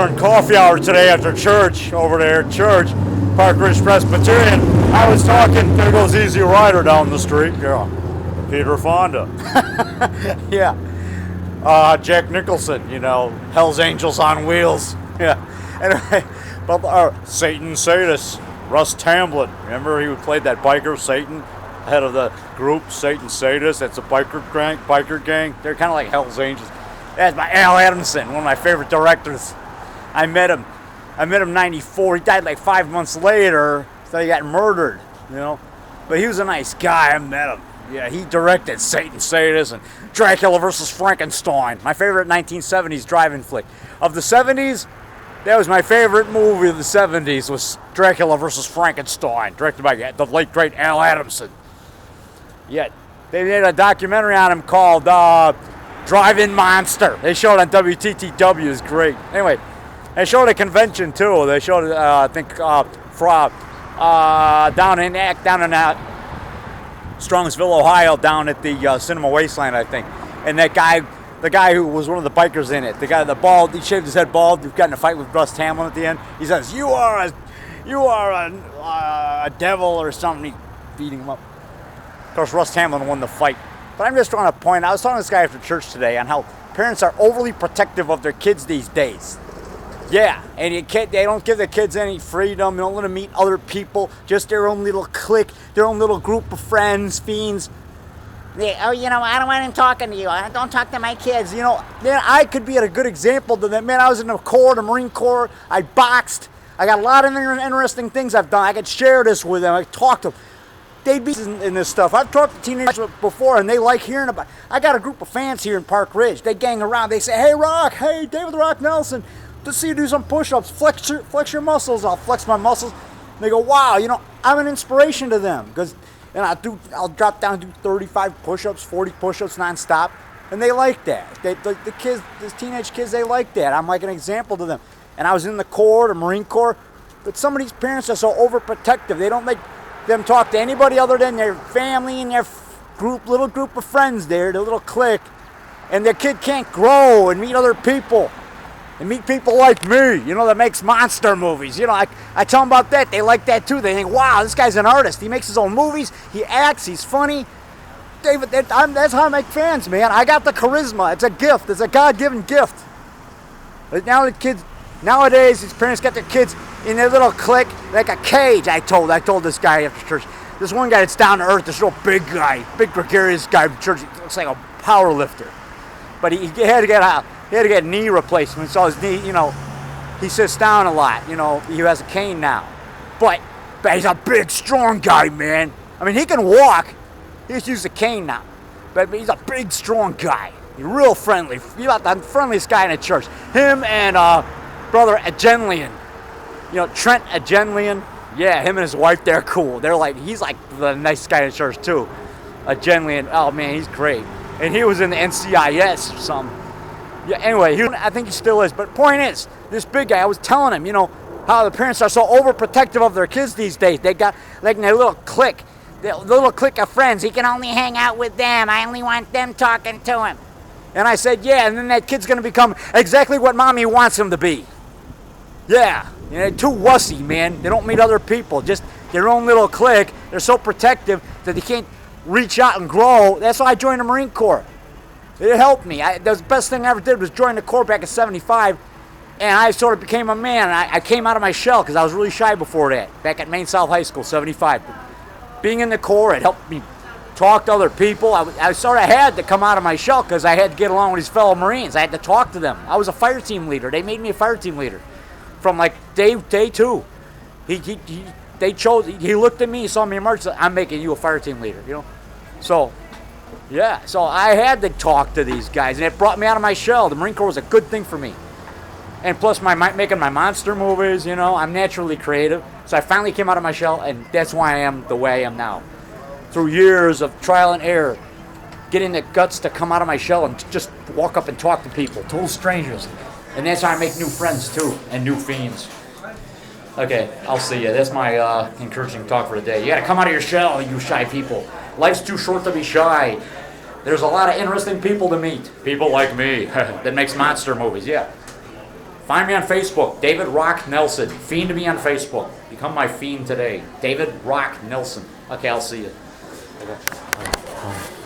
During coffee hour today after church, over there at church, Park Ridge Presbyterian, I was talking, there goes Easy Rider down the street, yeah, Peter Fonda. Yeah. Jack Nicholson, Hell's Angels on Wheels. Yeah. Anyway, but Satan Sadist, Russ Tamblyn. Remember he played that biker, Satan, head of the group, Satan Sadist. That's a biker gang. They're kind of like Hell's Angels. That's by Al Adamson, one of my favorite directors. I met him in 94. He died like 5 months later, so he got murdered, But he was a nice guy. I met him. Yeah, he directed Satan Sadist and Dracula vs. Frankenstein, my favorite 1970s driving flick. Of the 70s, that was my favorite movie of the 70s, was Dracula vs. Frankenstein, directed by the late, great Al Adamson. Yeah, they made a documentary on him called Drive-In Monster. They showed it on WTTW. It's great. Anyway, they showed a convention, too. They showed it, I think, down in Strongsville, Ohio, down at the Cinema Wasteland, I think. And the guy who was one of the bikers in it, the guy, the bald, he shaved his head bald, who got in a fight with Russ Tamblyn at the end. He says, "You are a devil," or something. He beat him up. Of course, Russ Tamblyn won the fight. But I'm just trying to point. I was talking to this guy after church today on how parents are overly protective of their kids these days. Yeah, and they don't give the kids any freedom. They don't let them meet other people, just their own little clique, their own little group of friends, fiends. I don't want him talking to you. I don't talk to my kids. Then I could be a good example to them. Man, I was in the Marine Corps. I boxed. I got a lot of interesting things I've done. I could share this with them. I could talk to them. They'd be in this stuff. I've talked to teenagers before, and they like hearing about it. I got a group of fans here in Park Ridge. They gang around. They say, "Hey, Rock. Hey, David the Rock Nelson. To see you do some push-ups, flex your muscles." I'll flex my muscles. And they go, "Wow, I'm an inspiration to them." I'll drop down and do 35 push-ups, 40 push-ups nonstop, and they like that. The kids, these teenage kids, they like that. I'm like an example to them. And I was in the Corps, the Marine Corps, but some of these parents are so overprotective. They don't let them talk to anybody other than their family and their little group of friends there, their little clique, and their kid can't grow and meet other people. And meet people like me, that makes monster movies. I tell them about that. They like that too. They think, wow, this guy's an artist. He makes his own movies. He acts. He's funny. David, that's how I make fans, man. I got the charisma. It's a gift. It's a God-given gift. But now nowadays, these parents got their kids in their little clique, like a cage. I told this guy after church. This one guy that's down to earth, this real big guy, big gregarious guy from church. He looks like a power lifter. But he had to get knee replacement, so his knee, he sits down a lot. He has a cane now. But he's a big, strong guy, man. I mean, he can walk. He just uses a cane now. But he's a big, strong guy. He's real friendly. He's about the friendliest guy in the church. Him and brother Agenlian. Trent Agenlian. Yeah, him and his wife, they're cool. He's like the nice guy in the church, too. Agenlian, oh, man, he's great. And he was in the NCIS or something. Yeah, anyway, I think he still is. But point is, this big guy, I was telling him, how the parents are so overprotective of their kids these days. They got, like, their little clique, the little clique of friends. He can only hang out with them. I only want them talking to him. And I said, yeah, and then that kid's going to become exactly what mommy wants him to be. Yeah, they're too wussy, man. They don't meet other people, just their own little clique. They're so protective that they can't reach out and grow. That's why I joined the Marine Corps. It helped me. The best thing I ever did was join the Corps back in 75, and I sort of became a man. I came out of my shell because I was really shy before that, back at Maine South High School, 75. But being in the Corps, it helped me talk to other people. I sort of had to come out of my shell because I had to get along with these fellow Marines. I had to talk to them. I was a fire team leader. They made me a fire team leader from like day two. He looked at me, he saw me emerge, said, "I'm making you a fire team leader," So, yeah, so I had to talk to these guys, and it brought me out of my shell. The Marine Corps was a good thing for me. And plus, making my monster movies, I'm naturally creative. So I finally came out of my shell, and that's why I am the way I am now. Through years of trial and error, getting the guts to come out of my shell and just walk up and talk to people, total strangers. And that's how I make new friends, too, and new fiends. Okay, I'll see you. That's my encouraging talk for today. You gotta come out of your shell, you shy people. Life's too short to be shy. There's a lot of interesting people to meet. People like me that makes monster movies, yeah. Find me on Facebook, David Rock Nelson. Fiend to me on Facebook. Become my fiend today. David Rock Nelson. Okay, I'll see you. Okay.